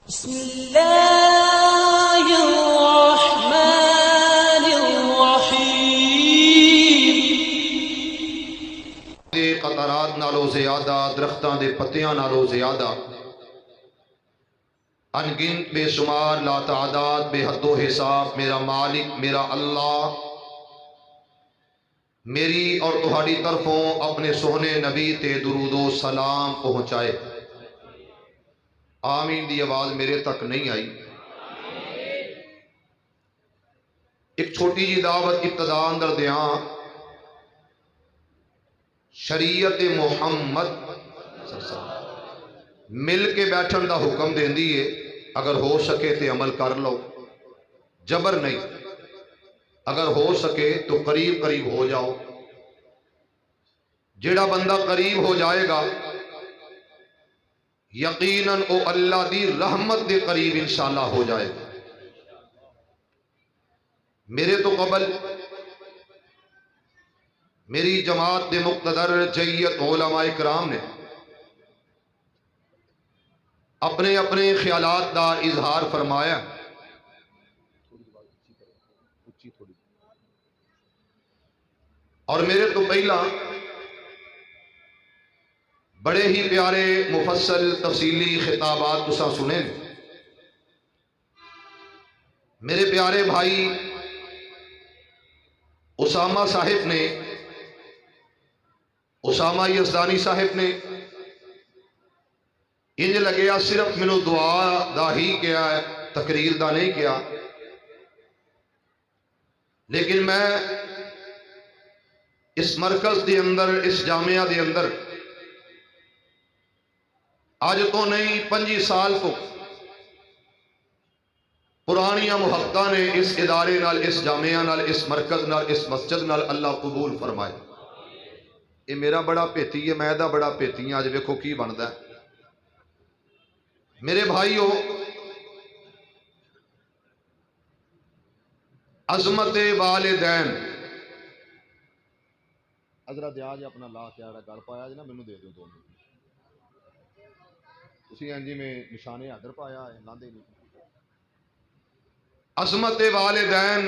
بسم اللہ الرحمن الرحیم۔ دے قطرات نالو زیادہ، درختاں دے پتیاں نالو زیادہ، انگنت بے شمار لا تعداد بے حد و حساب میرا مالک میرا اللہ میری اور تہاڈی طرفوں اپنے سوہنے نبی تے درود و سلام پہنچائے۔ آمین دی آواز میرے تک نہیں آئی۔ ایک چھوٹی جی دعوت ابتدا اندر دیاں، شریعت محمد مل کے بیٹھن دا حکم دیندی ہے، اگر ہو سکے تے عمل کر لو، جبر نہیں، اگر ہو سکے تو قریب قریب ہو جاؤ۔ جیڑا بندہ قریب ہو جائے گا یقیناً او اللہ دی رحمت دے قریب انشاءاللہ ہو جائے گا۔ میرے تو قبل میری جماعت دے مقتدر جیت علماء کرام نے اپنے اپنے خیالات دا اظہار فرمایا، اور میرے تو پہلا بڑے ہی پیارے مفصل تفصیلی خطابات تساں سنے۔ میرے پیارے بھائی اسامہ صاحب نے، اسامہ یزدانی صاحب نے انج لگیا صرف منو دعا دا ہی کیا ہے، تقریر دا نہیں کیا، لیکن میں اس مرکز دے اندر، اس جامعہ دے اندر آج تو نہیں 25 سال تو پرانیاں محبتاں نے اس ادارے نال، اس جامعہ نال، اس مرکز نال، اس مسجد نال اللہ قبول فرمائے۔ یہ میرا بڑا پیتی ہے، میں دا بڑا پیتی ہوں، آج ویکھو کی بندا ہے۔ میرے بھائیو، عظمت والدین حضرت دیا جی اپنا لا کے آڑا گھر پایا جی نا، مینوں دے دیو 2 منٹ۔ اسی انجی میں نشانے حاضر پایا ہے، لاندے نہیں۔ عظمت والدین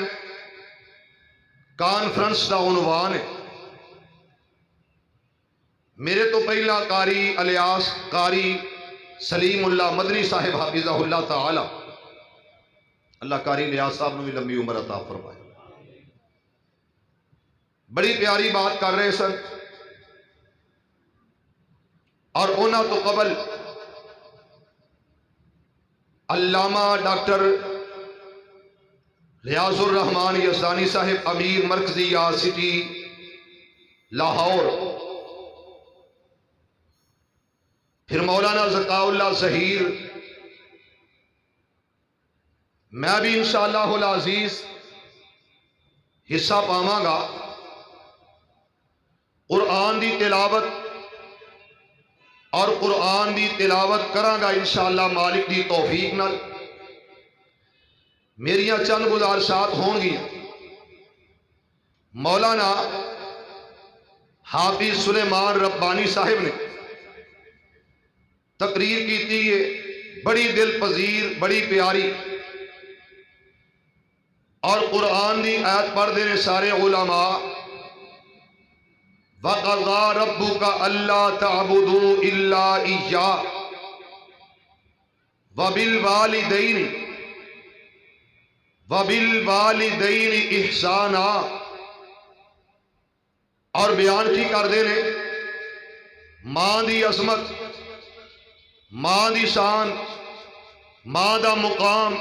کانفرنس دا عنوان ہے۔ میرے تو پہلا قاری الیاس قاری سلیم اللہ مدنی صاحب حافظہ اللہ تعالی، اللہ قاری الیاس صاحب نے بھی لمبی عمر عطا فرمائے، بڑی پیاری بات کر رہے سن۔ اور اونا تو قبل علامہ ڈاکٹر ریاض الرحمان یزدانی صاحب امیر مرکزی سٹی لاہور، پھر مولانا ذکاء اللہ ظہیر، میں بھی انشاءاللہ العزیز حصہ پاواں گا، قرآن دی تلاوت اور قرآن دی تلاوت کراں گا انشاءاللہ مالک دی توفیق نال۔ میریاں چند گزارشات ہون گی۔ مولانا حافظ سلیمان ربانی صاحب نے تقریر کی تھی، یہ بڑی دل پذیر، بڑی پیاری، اور قرآن دی آیت پڑھ دینے سارے علماء، وَقَضَى رَبُّكَ أَلَّا تَعْبُدُوا إِلَّا إِيَّاهُ وَبِالْوَالِدَيْنِ إِحْسَانًا، اور بیان کی کر دینے ماں دی عظمت، ماں دی شان، ماں دا مقام۔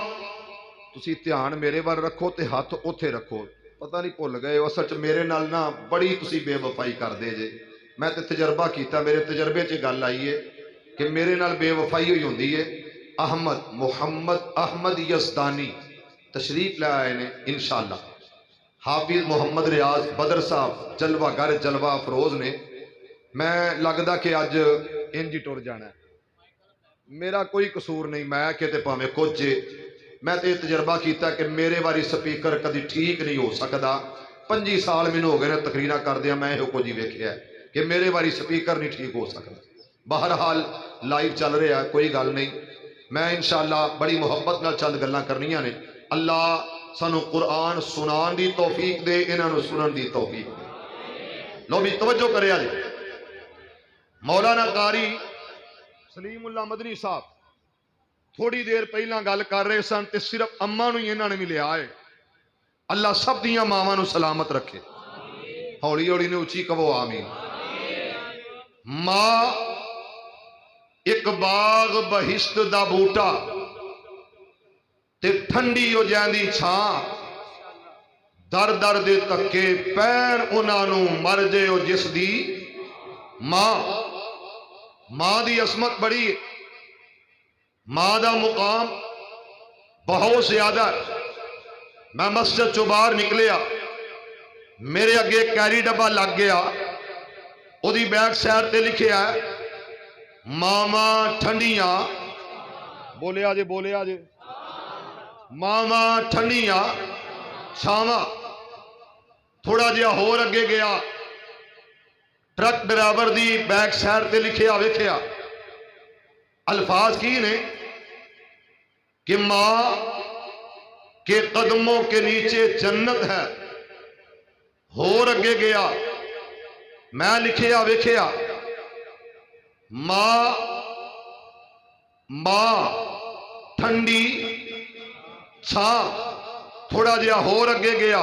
تسی دھیان میرے بار رکھو تے ہاتھ اوتھے رکھو، پتہ نہیں بھول گئے اصل چ میرے نال نا بڑی تسی بے وفائی کر دے جے۔ میں تے تجربہ کیتا، میرے تجربے چ گل آئی ہے کہ میرے نال بے وفائی ہوئی ہوندی ہے۔ احمد محمد احمد یزدانی تشریف لے آئے نے انشاءاللہ، حافظ محمد ریاض بدر صاحب جلوہ گر جلوہ افروز نے۔ میں لگدا کہ اج انجی ٹر جانا ہے، میرا کوئی قصور نہیں، میں کہتے پاویں کچھ جے، میں تے تجربہ کیتا کہ میرے باری سپیکر کدی ٹھیک نہیں ہو سکدا۔ 25 سال مینوں ہو گئے نے تقریراں کردیا، میں یہ کچھ ہی ویکھیا ہے کہ میرے باری سپیکر نہیں ٹھیک ہو سکدا۔ بہرحال لائیو چل رہا ہے، کوئی گل نہیں۔ میں انشاءاللہ بڑی محبت نال چند گلاں کرنیاں نے. اللہ سانو قرآن سنان دی توفیق دے، انہاں نو سنن دی توفیق دے. لو بھی توجہ کرے آج. مولانا قاری سلیم اللہ مدنی صاحب تھوڑی دیر پہلا گل کر رہے سن تے صرف اماں نو ہی انہاں نے ملیا ہے. اللہ سب دیاں ماواں نو سلامت رکھے. ہولی ہولی نے اچھی کہو آمین. ماں ایک باغ بہشت دا بوٹا تے ٹھنڈی ہو جاندی چھاں، در در دے تکے پیر انہاں نو مر جے او جس دی ماں. ماں دی عظمت بڑی ہے، ماں دا مقام بہت زیادہ ہے. میں مسجد چو باہر نکلیا، میرے اگے کیری ڈبا لگ گیا، او دی بیک سائڈ تے لکھیا ہے ماما ٹھنڈیاں. بولے آجے بولے آجے. ماما ٹھنڈیاں چھاواں. تھوڑا جہا ہور اگے گیا، ٹرک ڈرائیور دی بیک سائڈ تے لکھیا ویکھیا الفاظ کی نے کہ ماں کے قدموں کے نیچے جنت ہے. ہور اگے گیا میں لکھیا ویکھیا ماں ٹھنڈی چھاں. تھوڑا جہا ہور اگے گیا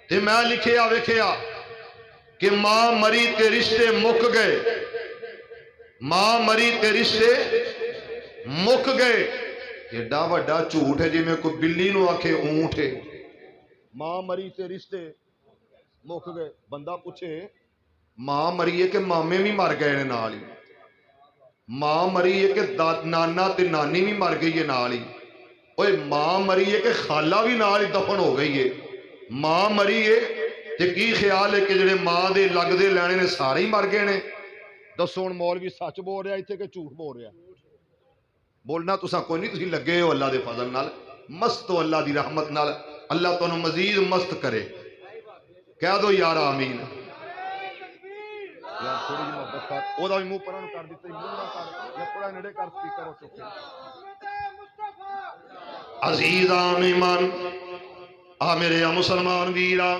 تے میں لکھیا ویکھیا کہ ماں مری تے رشتے مک گئے. ماں مری تے رشتے مک گئے. ایڈا وڈا جھوٹ ہے جی میں کوئی بلی نو آکھے اونٹ ہے. ماں مری تے رشتے مک گئے. بندہ پوچھے ماں مری ہے کہ مامے بھی مر گئے نال ہی. ماں مری ہے کہ نانا تے نانی بھی مر گئی ہے نال ہی. اوے ماں مری ہے کہ خالہ بھی نال ہی دفن ہو گئی ہے. ماں مری ہے تے کی خیال ہے کہ جڑے ماں دے لگ دے لینے نے سارے ہی مر گئے نے. دسو ہن مولوی سچ بول رہا ایتھے کہ جھوٹ بول رہا؟ بولنا تساں کوئی نہیں، تسی لگے ہو اللہ دے فضل نال، مست ہو اللہ دی رحمت نال. اللہ تانوں مزید مست کرے. کہہ دو یار آمین. یار تھوڑی جی محبت کر، او دا منہ پران کر دتے، منہ نہ کر یا تھوڑا نیڑے کر سپیکر ہو چکے. عزیزان ایمان آ میرے مسلمان ویرا،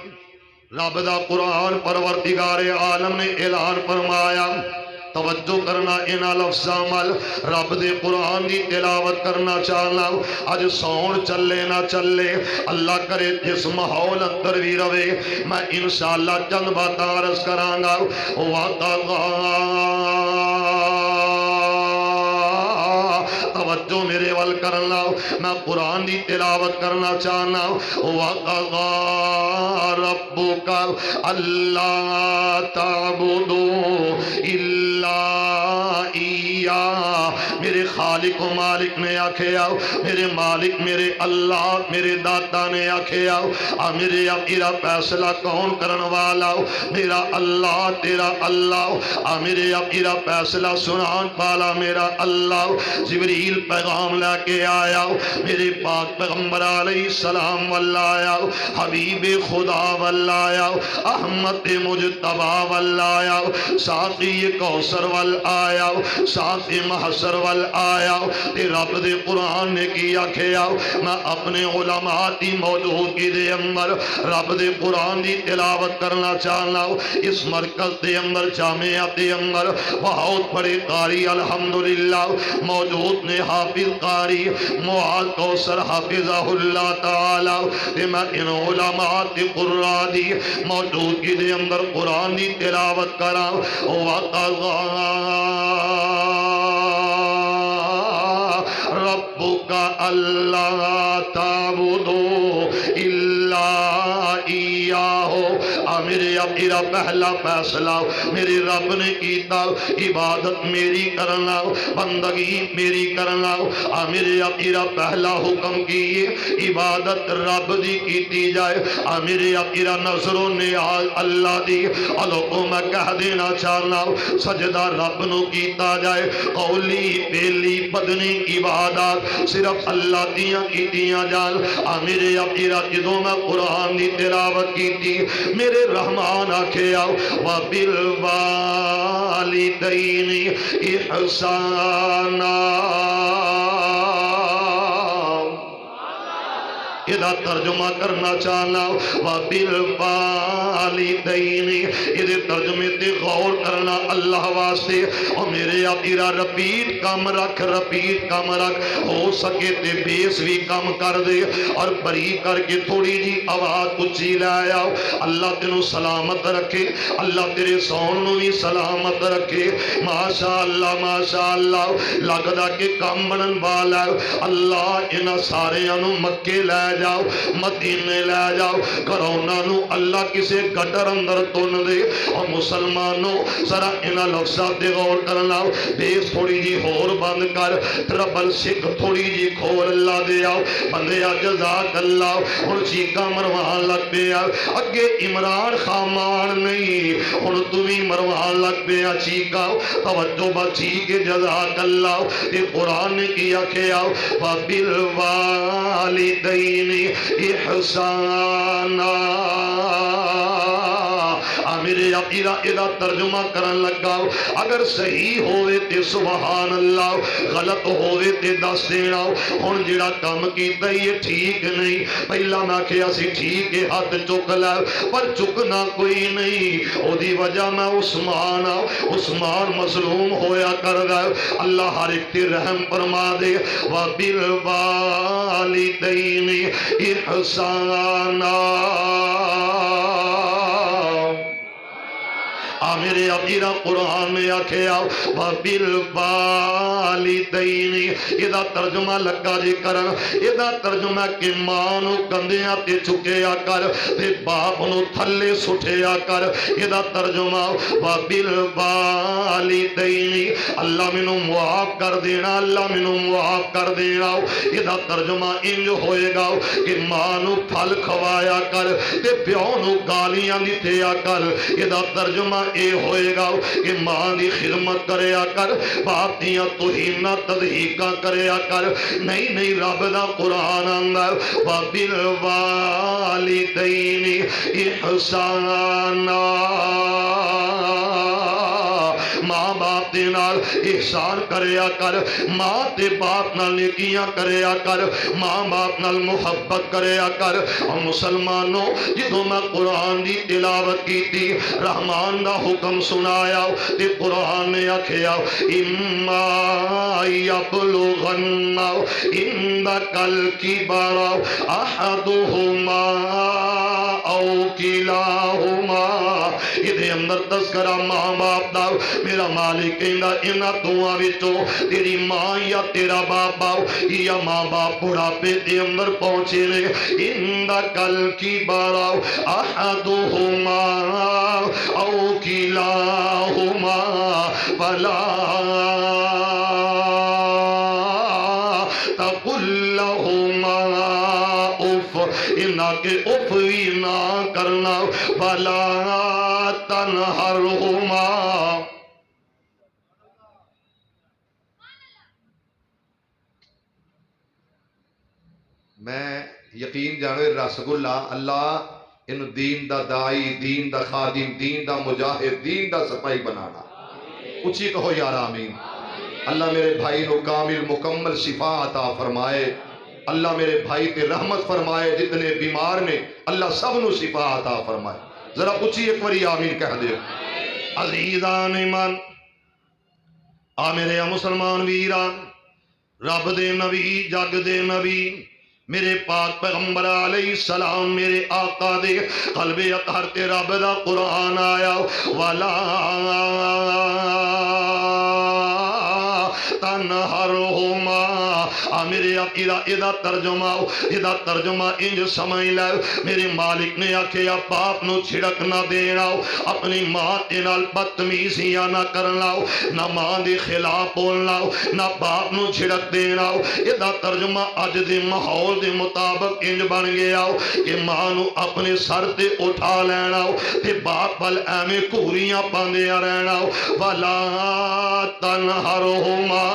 رب دا قرآن پروردگار عالم نے اعلان فرمایا. توجہ کرنا انہاں لفظاں مل. رب دے قرآن دی تلاوت کرنا چاہنا. اج سون چلے نہ چلے، اللہ کرے جس ماحول اندر بھی رہے، میں انشاءاللہ چند باتاں عرض کراں گا. توجہ میرے وال کرنا، میں قرآن دی تلاوت کرنا چاہنا. وَقَضَى رَبُّكَ أَلَّا تَعْبُدُوا إِلَّا إِيَّاهُ. میرے خالق و مالک نے آکھیا، میرے مالک میرے اللہ میرے داتا نے آکھیا میرے میرا فیصلہ کون کرن والا؟ میرا اللہ تیرا اللہ. میرے میرا فیصلہ سنان والا میرا اللہ. جبریل پیغام لے کے آیا، میرے پاک پیغمبر علیہ السلام والآیا، حبیب خدا والآیا، احمد مجتبہ والآیا، ساقی کوثر والآیا، ساقی محشر والآیا. تے رب دے قرآن نے کیا کھیا، میں اپنے علماء دی موجودگی دے اندر رب دے قرآن دی تلاوت کرنا چاہنا. اس مرکز دے اندر جامعہ دے اندر بہت بڑے قاری الحمدللہ موجود نے، حافظ قاری معاذ کوثر حافظہ اللہ تعالی. تے میں ان علماء دی قرآن دی موجودگی دے اندر قرآن دی تلاوت کراں. وَقَضَى رَبُّكَ أَلَّا تَعْبُدُوا إِلَّا إِيَّاهُ. میرا پہلا فیصلہ میرے رب نے کیتا، عبادت میری کرنا، بندگی میری کرنا. میرا پہلا حکم کیے عبادت رب دی کیتی جائے. میرا نظر و نیاز اللہ دی. کو میں کہہ دینا چاہنا سجدہ رب نو کیتا جائے. قولی پیلی بدنی عبادت صرف اللہ دیاں کیتیاں جان. میرا جدوں میں قرآن دی تلاوت کیتی، میرے رحمان آکھیا وَبِالْوَالِدَيْنِ إِحْسَانًا. یہ ترجمہ کرنا چاہنا وَبِالْوَالِدَيْنِ یہ ترجمے تے غور کرنا اللہ واسطے اور میرے آقیرہ رپیٹ کم رکھ ہو سکے تے بیس بھی کم کر دے اور بری کر کے تھوڑی جی آواز اچھی لایا اللہ تینوں سلامت رکھے اللہ تیرے سون نو بھی سلامت رکھے ماشاءاللہ لگدا کہ کم بنن والا اللہ انہاں سارے انہوں مکے لے جاؤ مدینے لے جاؤ کرونا نو اللہ کسے گٹر اندر تون دے اور مسلمانوں ذرا انہاں لفظات دے غور کرنا بیس تھوڑی جی ہور بند کر ٹربل سکھ تھوڑی جی کھول اللہ دے آؤ بندے جزاک اللہ اور چیکا مروان لگ پیا اگے عمران خامان نہیں اور تمہیں مروان لگ پیا چیکا توجہ بچی کے جزاک اللہ یہ قرآن نے کیا کیا وَبِالْوَالِدَيْنِ اِحْسَانًا میرے عقیدہ ادا ترجمہ کرن لگا اگر صحیح ہوئے تے سبحان اللہ غلط ہوئے تے دس دینا ہن جڑا کام کیتا یہ ٹھیک نہیں پہلا میں کہیا سی ٹھیک ہے ہاتھ چک لے پر چکنا کوئی نہیں او دی وجہ میں عثمان مظلوم ہویا کر گا اللہ ہر ایک تے رحم فرما دے وَبِالْوَالِدَيْنِ اِحْسَانًا میرے عقیدہ قرآن میں آکھیا وَبِالْوَالِدَيْنِ یہ ترجمہ لگا جی کرن یہ ترجمہ کہ ماں نو کندیاں تے چکیا کر تے باپ نو تھلے سٹھیا کر یہ ترجمہ وَبِالْوَالِدَيْنِ اللہ منو معاف کر دینا اللہ منو معاف کر دینا یہ ترجمہ انج ہوئے گا کہ ماں نو پھل کھوایا کر تے پیو نو گالیاں دتیا کر یہ ترجمہ اے ہوئے گا کہ ماں دی خدمت کریا کر باپ دیاں توہینہ تضحیقہ کریا کر نہیں رب دا قرآن اندر وَبِالْوَالِدَيْنِ اِحْسَانًا ماں باپ دے نال احسان کریا کر ماں تے باپ نال نیکیاں کریا کر ماں باپ نال محبت کریا کر اور مسلمانوں جدوں میں قرآن دی تلاوت کیتی رحمان دا حکم سنایا تے قرآن نے آکھیا اِمَّا يَبْلُغَنَّ عِندَكَ الْكِبَرَ أَحَدُهُمَا أَوْ كِلَاهُمَا یہ اندر تذکرہ ماں باپ دا میرا مالک کہندا انہاں دوواں وچوں تیری ماں یا تیرا باپ یا ماں باپ بڑھاپے دے اندر پہنچے نے عندك الكبر احدهما او كلاهما فلا تقل لهما اف انہاں کے اف بھی نہ کرنا ولا تنہرهما میں یقین جانے رسگلہ اللہ ان دین دا دائی دین دا خادم دین دا مجاہد دین دا سپائی بنانا اچھی کہو یار آمین اللہ میرے بھائی نو کامل مکمل شفا عطا فرمائے اللہ میرے بھائی تے رحمت فرمائے جتنے بیمار نے اللہ سب نو شفا عطا فرمائے ذرا اچھی ایک باری آمین کہہ دے عزیزان ایمان میرے مسلمان ویران رب دے نبی جگ دے نبی میرے پاک پیغمبر علیہ السلام میرے آقا دے قلب اطہر تے رب دا قرآن آیا وَلَا تَنْهَرْهُمَا میرے عقیدہ ادا ترجمہ انج سمجھ لے میرے مالک نے آکھیا باپ نو چھڑک نہ دینا اپنی ماں تے نال بدتمیزیاں نہ کرنا نہ ماں دے خلاف بولنا نہ باپ نو چھڑک دینا ادا ترجمہ اج دے ماحول دے مطابق انج بن گیا کہ ماں نو اپنے سر تے اٹھا لینا تے باپ بل ایویں گھوریاں پاندیاں رہنا وَلَا تَنْهَرْهُمَا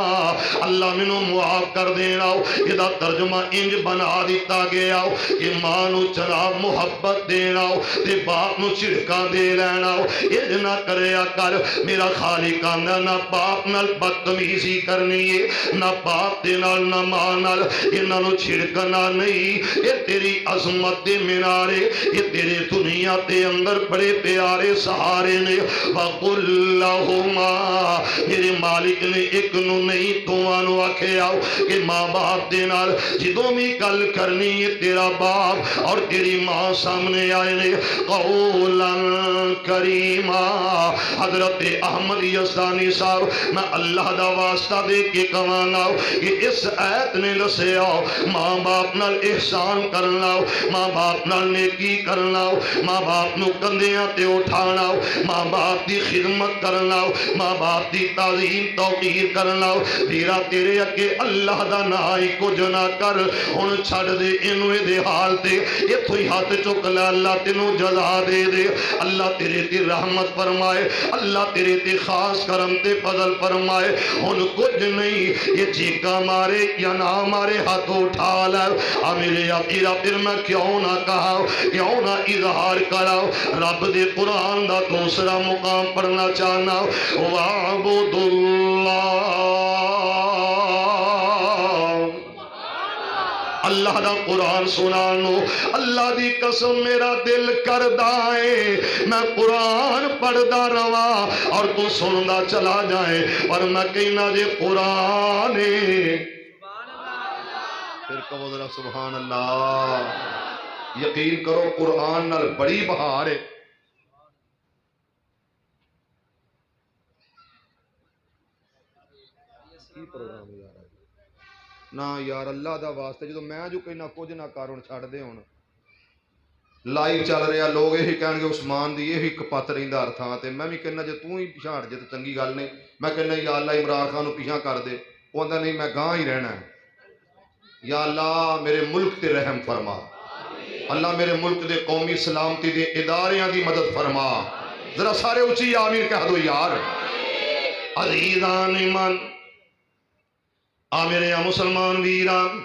اللہ منو معاف کر کر دینا یہ ترجمہ انج بنا دیتا گیا کہ ماں نو جناب محبت دینا تے باپ نو چھڑکاں دے لینا یہ نہ کریا کر میرا خالق آندا نہ باپ نال بدتمیزی کرنی ہے نہ باپ دے نال نہ ماں نال انہاں نو چھڑکنا نہیں یہ تیری عظمت دے مینارے یہ تیرے دنیا تے اندر بڑے پیارے سہارے نے وَقُلْ لَهُمَا میرے مالک نے ایک نو نہیں دوواں نو آکھے آؤ کہ ماں باپ دے نال جدوں بھی گل کرنی ہے تیرا باپ اور تیری ماں سامنے آئے نے قولاً کریما حضرت احمد یزدانی صاحب میں اللہ دا واسطہ دے کے کمانا کہ اس آیت نے دسیا ماں باپ نال احسان کرنا ماں باپ نال نیکی کرنا ماں باپ نو کندیاں تے اٹھانا ماں باپ دی خدمت کرنا ماں باپ دی تعظیم توقیر کرنا میرا تیرے اگے اللہ دا نائی کچھ نہ کر ہن چھڑ دے اینو دے حال تے ایتھوں ہی ہاتھ چک لے اللہ تینوں جزا دے دے اللہ تیرے تے رحمت فرمائے اللہ تیرے تے خاص کرم تے فضل فرمائے ہن کچھ نہیں یہ چیکا مارے یا نہ مارے ہاتھ اٹھا لے میرے آقا پھر میں کیوں نہ کہا کیوں نہ اظہار کرا رب دے قرآن دا دوسرا مقام پڑھنا چاہنا وَعْبُدُ اللہ دا قرآن سنانو اللہ دی قسم میرا دل کر دائے میں قرآن پڑھ دا روا اور تو سن دا چلا جائے اور میں کہنا جے قرآن پھر کہو ذرا سبحان اللہ یقین کرو قرآن نال بڑی بہار ہے کی پروگرام ہے یار نا یار اللہ دا واسطے جدو میں جو کہنا کچھ نہ کارون چھڑ دے ہون لائیو چل رہا لوگ یہی کہن گے عثمان دی یہی کپت رہندا ہر تھاں تے میں بھی کہنا جے تو ہی پچھاڑ جے تے چنگی گل نہیں میں کہنا یا اللہ عمران خان نو پیچھا کر دے وہ آندا نہیں میں گاں ہی رہنا ہے یا اللہ میرے ملک تے رحم فرما اللہ میرے ملک دے قومی سلامتی دے اداریاں دی مدد فرما ذرا سارے اچھی آمین کہہ دو یار عزیزان ایمان میرے مسلمان ویران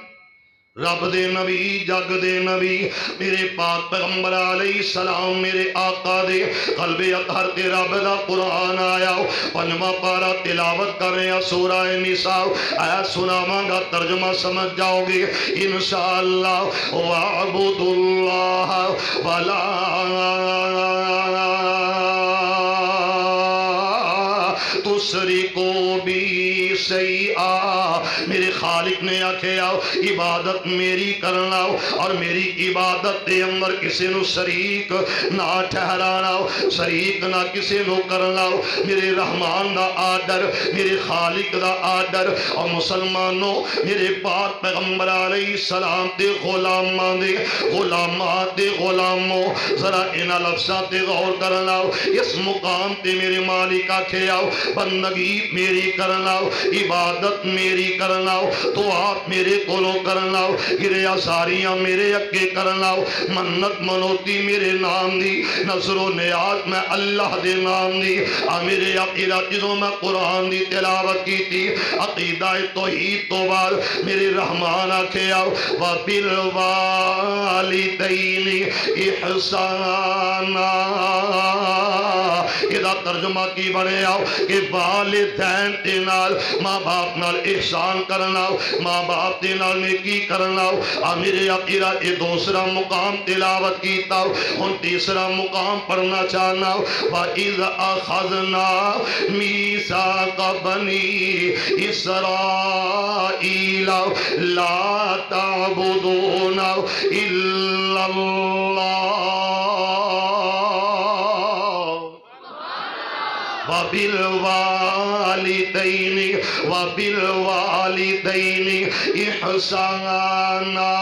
رب دے نبی جگ دے نبی میرے پاک پیغمبر علیہ السلام میرے آقا دے قلب اطہر تے رب دا قرآن آیا پنجواں پارا تلاوت کر رہے ہیں سورہ نساء اے سناواں گا ترجمہ سمجھ جاؤ گے انشاءاللہ وَعْبُدُ اللَّهَ وَلَا تُشْرِكُوا بِهِ شَيْئًا میرے خالق نے آکھیا عبادت میری کرنا اور میری عبادت دے اندر کسی نو شریک نہ ٹھہرانا شریک نہ کسی نو کرنا میرے رحمان دا آرڈر میرے خالق دا آرڈر اور مسلمانوں میرے پاک پیغمبر علیہ السلام دے غلامات دے غلاموں ذرا انہاں لفظاں تے غور کرنا اس مقام تے میرے مالک آکھیا بندگی میری کرنا عبادت میری کرنا تو آپ میرے کولو کرنا گریا ساریاں میرے اکے کرنا منت منوتی میرے نام دی نظر و نیاز میں اللہ دے نام دی میرے عقیدہ جدوں میں قرآن دی تلاوت کی تھی عقیدہ توحید تو بعد میرے رحمان آکھیا وَبِالْوَالِدَيْنِ احسانا یہ ترجمہ کی بنے آؤ کہ والدین دے نال ماں باپ نال احسان کرنا ماں باپ دے نال نیکی کرنا میرے عقیدہ یہ دوسرا مقام تلاوت کیتا ہن تیسرا مقام پڑھنا چاہنا وَإِذْ أَخَذْنَا مِيثَاقَ بَنِي إِسْرَائِيلَ لَا تَعْبُدُونَ إِلَّا اللَّهَ وَبِالْوَالِدَيْنِ احسانا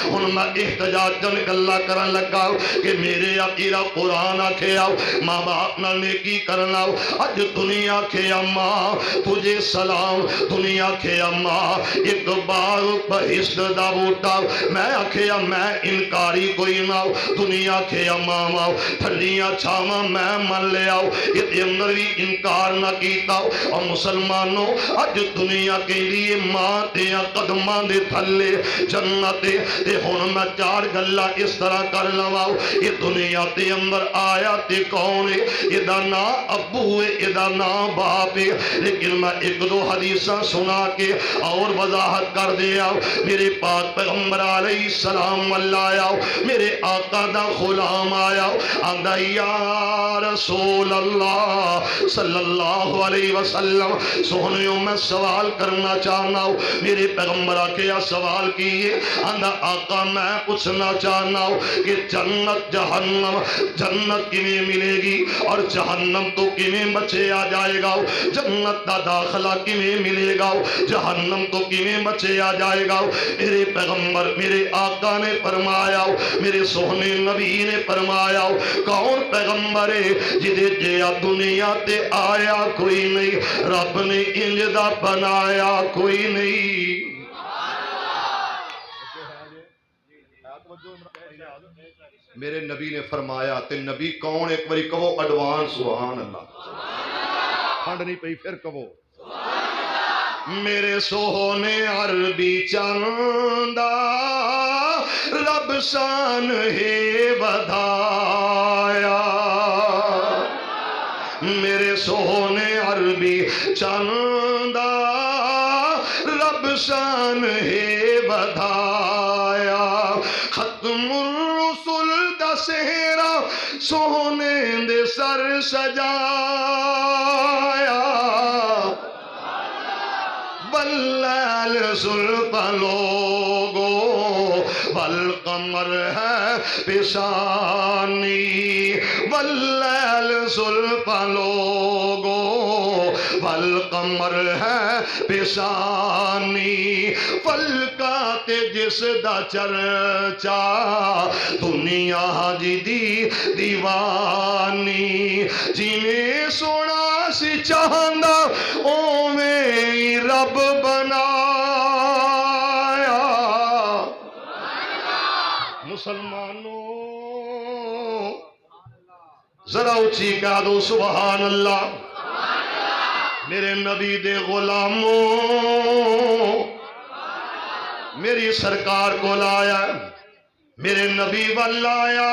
ہن ہن میں احتجاجن گلا کرن لگا کہ میرے عقیدہ قرآن آکھے آؤ ماں باپ نال نیکی کرنا اج دنیا کے اماں تجھے سلام دنیا کے اماں ایک بار بہشت دا بوٹا میں آکھیا میں انکاری کوئی نہ دنیا کے اماں تھلیاں چھاواں میں من لے آؤ یہ اندر بھی انکار نہ کیتا اور مسلمانوں اج دنیا کے لیے ماں دیا قدماں دے تھلے جنت تے ہن میں چار گلا اس طرح کر لواں یہ دنیا تے اندر آیا تے کون ہے یہ نام ابو ہے یہ نام باپ ہے لیکن میں ایک دو حدیثاں سنا کے اور وضاحت کر دیا میرے پاک پیغمبر علیہ السلام اللہ آیا میرے آقا دا غلام آیا آندا یا رسول اللہ صلی اللہ علیہ وسلم سونیوں میں سوال کرنا چاہنا ہوں میرے پیغمبر آکیا سوال کیے آندا آقا میں پوچھنا چاہنا ہوں کہ جنت جہنم جنت کیویں ملے گی اور جہنم تو کیویں بچے آ جائے گا جنت دا داخلہ کیویں ملے گا جہنم تو کیویں بچے آ جائے گا میرے پیغمبر میرے آقا نے فرمایا میرے سونے نبی نے فرمایا کون پیغمبر ہے جدے جیا دنیا تے آیا کوئی نہیں رب نے انج دا بنایا کوئی نہیں میرے نبی نے فرمایا تے نبی کون ایک باری کہو ایڈوانس سبحان اللہ پھنڈ نہیں پئی پھر کہو میرے سونے عربی چندہ رب شان ہے بدھایا میرے سونے عربی چندہ رب شان ہے بدھایا ختم الرسل دا سہرا سونے دے سر سجایا واللیل زلف لوگو والقمر ہے پیشانی واللیل زلف لوگو والقمر ہے پیشانی فلکات جس دا چرچا دنیا جی دی دیوانی جنہیں سونا سی چاہندا اویں رب بنایا مسلمانوں ذرا اچھی کہہ دو سبحان اللہ میرے نبی دے غلاموں میری سرکار کو لایا میرے نبی والا آیا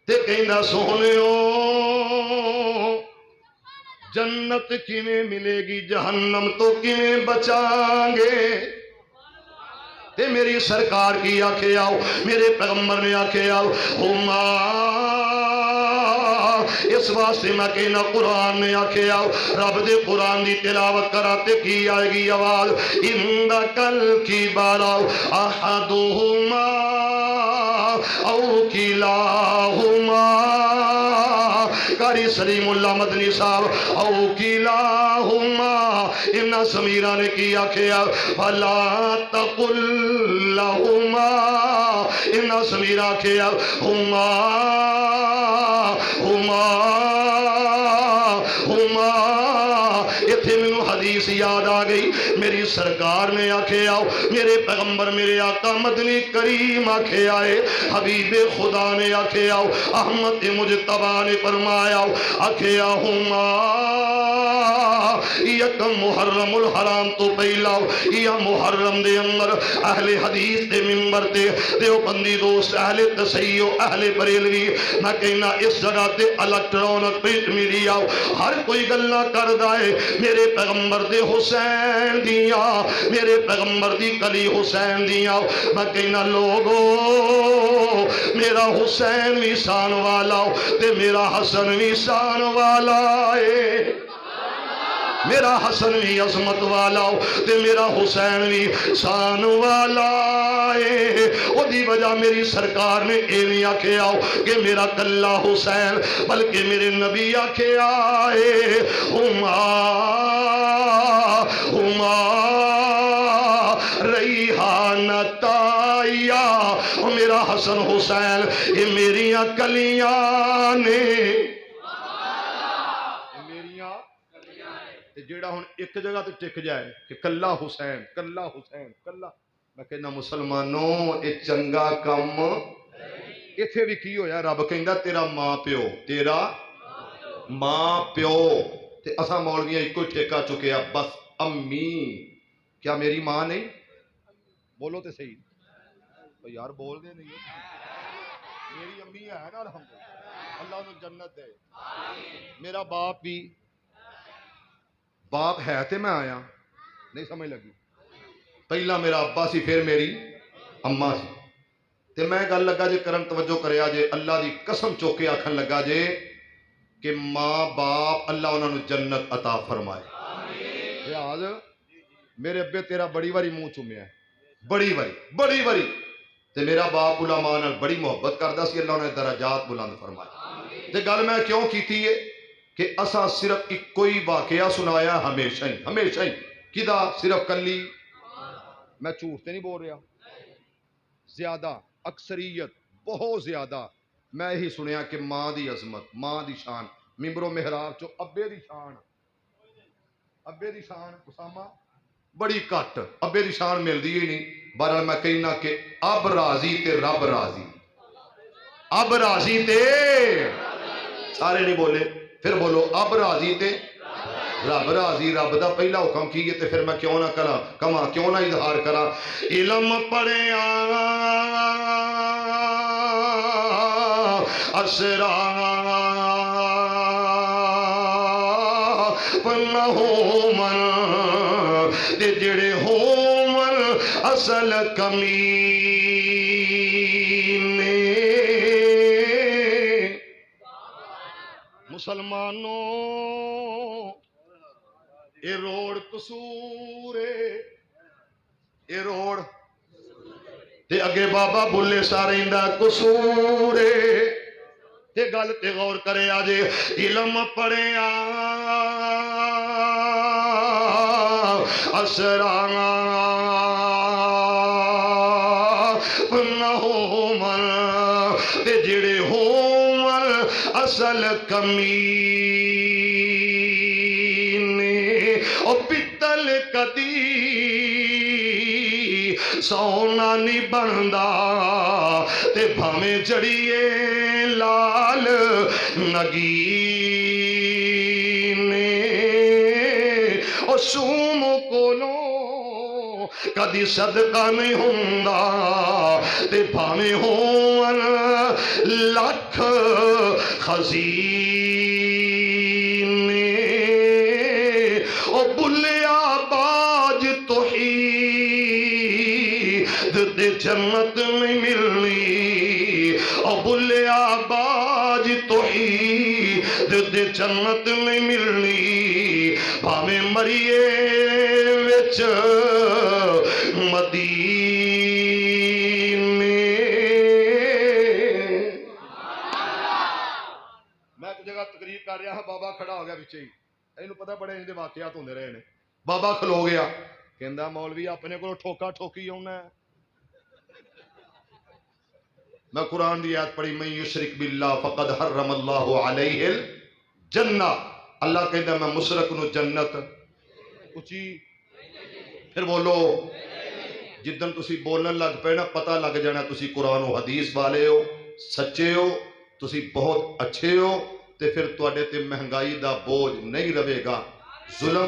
تے کہندا سونیو جنت کیویں ملے گی جہنم تو کیویں بچاں گے تے میری سرکار کی آکھے آؤ میرے پیغمبر نے آکھے آؤ ہما اس واسطے میں کہنا قرآن نے آکھے آؤ رب دے قرآن دی تلاوت کراتے کی آئے گی آواز اندکل کی باراؤ احدہما او کلاہما قاری سلیم اللہ مدنی صاحب او کلاہما انہا سمیرہ نے کیا کیا فلا تقل لہما انہا سمیرہ کیا ہما ہما ہما اتھے میں حدیث یاد آ گئی میری سرکار نے آکھے آؤ میرے پیغمبر میرے آقا مدنی کریم آکھے آئے حبیب خدا نے آکھے آؤ احمد مجتبہ نے فرمایا آکھے آہما یکم محرم الحرام تو پہلا یا محرم دے اندر اہل حدیث دے منبر تے دیوبندی دوست اہل تسیع اہل بریلوی میں کہنا اس جگہ تے الیکٹرونک پرنٹ میڈیا ہر کوئی گلہ کر دائے میرے پیغمبر دے حسین دیا میرے پیغمبر دی کلی حسین دیا میں کہنا لوگو میرا حسین بھی شان والا تے میرا حسن بھی شان والا ہے میرا حسن بھی عظمت والا تے میرا حسین بھی شان والا ہے او دی وجہ میری سرکار نے ایویں آکھے آؤ کہ میرا کلا حسین بلکہ میرے نبی آکھے آئے ہما ہما ریحانتا فرمائی او میرا حسن حسین اے میریاں کلیاں نے، میریاں جیڑا ہن ایک جگہ تے ٹک جائے کہ کلا حسین کلا حسین کلا، میں کہنا مسلمانوں اے چنگا کم ایتھے بھی کی ہویا، رب کہندا تیرا ماں پیو، تیرا ماں پیو، تے اساں مولویاں ایک کوئی ٹھیکہ چکیا بس امی، کیا میری ماں نہیں؟ بولو تے صحیح یار، بول دے نہیں، میری امی ہے نا الحمدللہ، اللہ انہوں جنت دے، میرا باپ بھی باپ ہے تے میں آیا نہیں سمجھ لگی، پہلا میرا ابا سی پھر میری اما سی، تے میں گل لگا جے کرن توجہ کریا جے، اللہ دی قسم چوکے آکھن لگا جے کہ ماں باپ اللہ انہوں نے جنت عطا فرمائے، لحاظ میرے ابے تیرا بڑی باری منہ چومیا ہے، بڑی باری تے میرا باپ علماء نال بڑی محبت کردا سی، اللہ نے درجات بلند فرمائے، تے گل میں کیوں کیتی ہے کہ اساں صرف ایک کوئی واقعہ سنایا ہمیشہ ہی کدا صرف کلی، میں جھوٹ تے نہیں بول رہا، زیادہ اکثریت بہت زیادہ میں یہی سنیا کہ ماں دی عظمت، ماں دی شان، ممبر و محراب چو ابے دی شان اسامہ بڑی کٹ، ابے دی شان ملدی ہی نہیں، بہرحال میں کہنا کہ اب راضی تے رب راضی، اب راضی تے سارے نہیں بولے، پھر بولو اب راضی تے رب راضی، رب دا پہلا حکم کی ہے تے پھر میں کیوں نہ کراں کما، کیوں نہ اظہار کراں، علم پڑھیا اسرار نہ ہومن تے جڑے ہومن اصل کمینے، مسلمانوں اے روڑ قصور اے روڑ تے اگے بابا بلے سارے دا قصور تے گل تے غور کرے آجے، علم پڑھیا اسرار نہ ہومن تے جڑے ہومن اصل کمینے، او پتل کدی سونا نہیں بندا تے بھامیں جڑیے لال نگینے، او سوم کولوں کدی صدقہ نہیں ہوندا تے بھامیں ہون لکھ خزینے، او بلیا باج توحید دے جنت نہیں ملنی، او بلیا باج توحید دے جنت نہیں ملنی، بھامیں مریے وچ مدینے، میں ایک جگہ تقریر کر رہا ہاں، بابا کھڑا ہو گیا پیچھے ہی، اینوں پتہ بڑے ان دے واقعات ہوندے رہے نے، بابا کھلو گیا کہندا مولوی اپنے کو ٹھوکا ٹھوکی ہونا ہے، میں قرآن دی آیت پڑھی من یشرک باللہ فقد حرم اللہ علیہ الجنہ، اللہ کہندا میں مشرک نو جنت اچھی، پھر بولو جدن تسی بولن لگ پے نا پتہ لگ جانا تسی قرآن و حدیث والے ہو، سچے ہو، تسی بہت اچھے ہو، تے پھر تواڈے تے مہنگائی دا بوجھ نہیں رہے گا، ظلم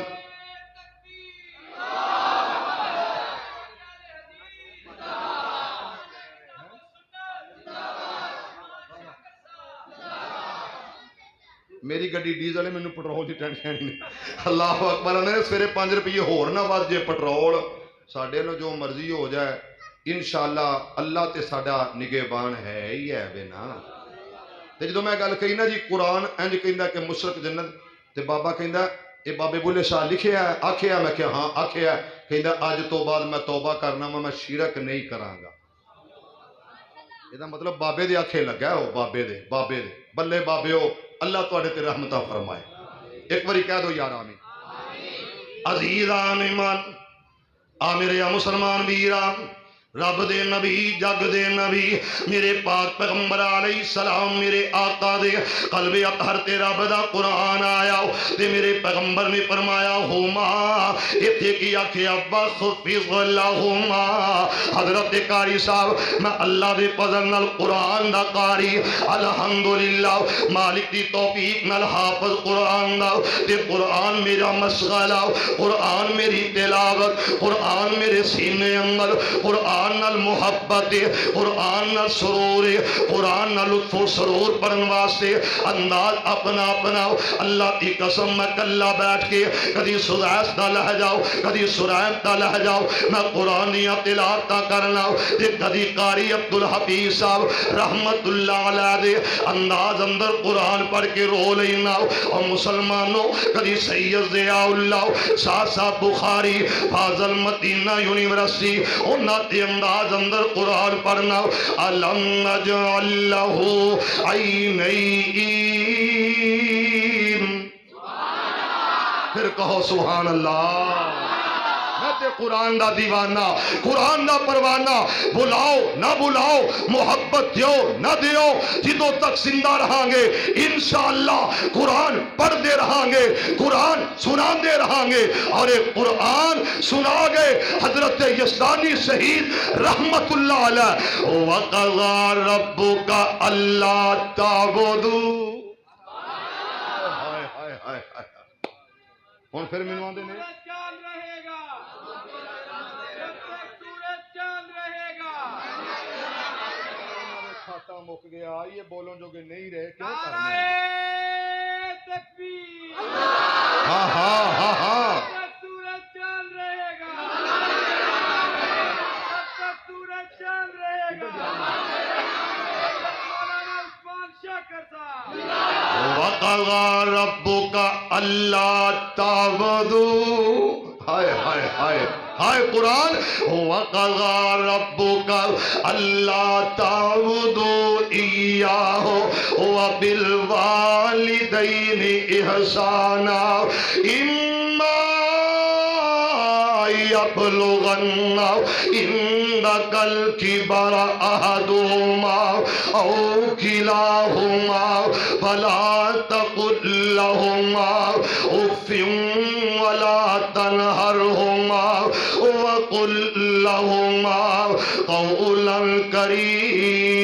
میری گڈی ڈیزل ہے، مینوں پٹرول دی ٹینشن نہیں، اللہ اکبر، نے سویرے 5 روپیے ہور نہ ود جے پٹرول، ساڈے نو جو مرضی ہو جائے انشاءاللہ اللہ تے ساڈا نگہبان ہے ہی ہے بے نا، تے جدوں میں گل کہی نا جی قرآن انج کہندا کہ مشرک جنت، تے بابا کہندا اے بابے بلے شاہ لکھیا ہے آکھیا، میں کہ ہاں آکھیا، کہندا اج تو بعد میں توبہ کرنا میں شرک نہیں کراں گا، یہ مطلب بابے دے آکھے لگا ہے، بابے دے بلے بابے ہو، اللہ تواڈے تے رحمتہ فرمائے، ایک باری کہہ دو یار آمین، عزیزان ایمان آ میرے مسلمان ویران، رب دے نبی جگ دے نبی میرے پاک پیغمبر علیہ السلام میرے آقا دے قلب اطہر تے رب دا قرآن آیا تے میرے پیغمبر نے فرمایا ہوما ایتھے کی آکھے ابا خفض لہما حضرت قاری صاحب میں اللہ دے فضل نال قرآن دا قاری الحمدللہ مالک دی توفیق نال حافظ قرآن دا تے قرآن میرا مشغلہ قرآن میری تلاوت قرآن میرے سینے اندر قرآن نال محبت قرآن نال سرور قرآن نال لطف و سرور پڑھن واسطے انداز اپنا اپنا اللہ کی قسم میں کلا بیٹھ کے کدی سدیس دا لہ جاؤ کدی سرائم دا لہ جاؤ میں قرآنیاں تلاوتاں کرنا تے کدی قاری عبدالحفیظ صاحب رحمت اللہ علیہ دے انداز اندر قرآن پڑھ کے رو لینا اور مسلمانوں کدی سید ضیاء اللہ شاہ صاحب بخاری فاضل مدینہ یونیورسٹی انہاں تے انداز اندر قرآن پڑھنا علم نجعل لہو عینین پھر کہو سبحان اللہ میں تے قرآن دا دیوانہ قرآن دا پروانہ بلاؤ نہ بلاؤ محبت دیو نہ دیو جدوں تک زندہ رہاں گے انشاءاللہ قرآن پڑھ دے رہاں گے قرآن سنا دے رہاں گے اور ایک قرآن سنا گے حضرت یزدانی شہید رحمت اللہ علیہ وَقَضَى رَبُّكَ أَلَّا تَعْبُدُوا کون پھر منوان دینے کھاتا مک گیا یہ بولوں جو کہ نہیں رہے کیوں کرنے ہاں ہاں ہاں ہاں سورج چاند رہے گا سورج چاند رہے گا مولانا عثمان شاکر صاحب وَقَضَى رَبُّكَ أَلَّا تَعْبُدُوا ہائے ہائے ہائے ہائے قرآن وَقَضَى رَبُّكَ أَلَّا تَعْبُدُوا إِيَّاهُ وَبِالْوَالِدَيْنِ إِحْسَانًا إِمَّا يَبْلُغَنَّ عِندَكَ الْكِبَرَ أَحَدُهُمَا أَوْ كِلَاهُمَا فَلَا تَقُل لَّهُمَا أُفٍّ وَلَا تَنْهَرْهُمَا وَقُل لَّهُمَا قَوْلًا كَرِيمًا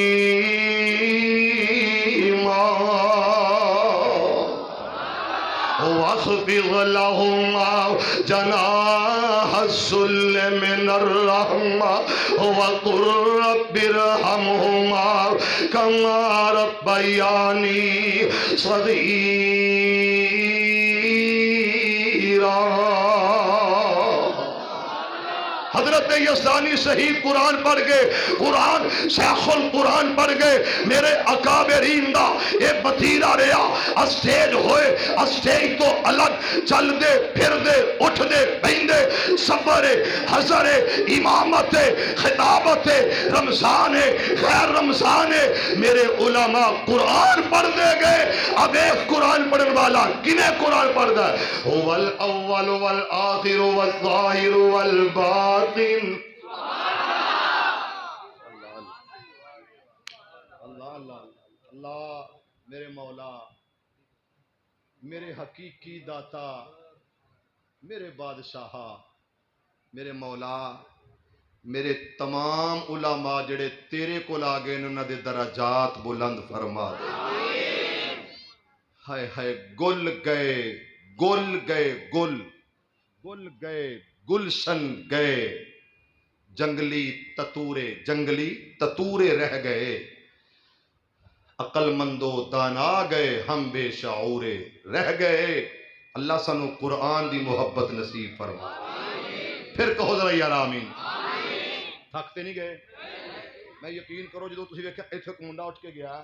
واخفض لهما جناح الذل من الرحمة وقل رب ارحمهما كما ربياني صغيرا حضرت یزدانی شہید قرآن پڑھ گئے قرآن شیخ القرآن پڑھ گئے میرے اکابرین دا اے بطیرہ رہا اسٹیج ہوئے اسٹیج تو الگ چل دے پھر دے اٹھ دے بہن دے سفر حضر امامت خطابت رمضان غیر رمضان میرے علماء قرآن پڑھ دے گئے اب ایک قرآن پڑھن والا کنہیں قرآن پڑھ گئے هو الاول والآخر والظاہر والباطن اللہ میرے مولا میرے حقیقی داتا میرے بادشاہ میرے مولا میرے تمام علماء جڑے تیرے کو لاگے انہوں دے درجات بلند فرما دے ہائے ہائے گل گئے گل گئے گل گل گئے گلشن گئے جنگلی تتورے رہ گئے عقل مندو دانا گئے ہم بے شعورے رہ گئے اللہ سانو قرآن دی محبت نصیب فرما پھر کہو ذرا یار آمین تھکتے نہیں گئے میں یقین کرو جدو تسی ویکھیا ایتھے ایک منڈا اٹھ کے گیا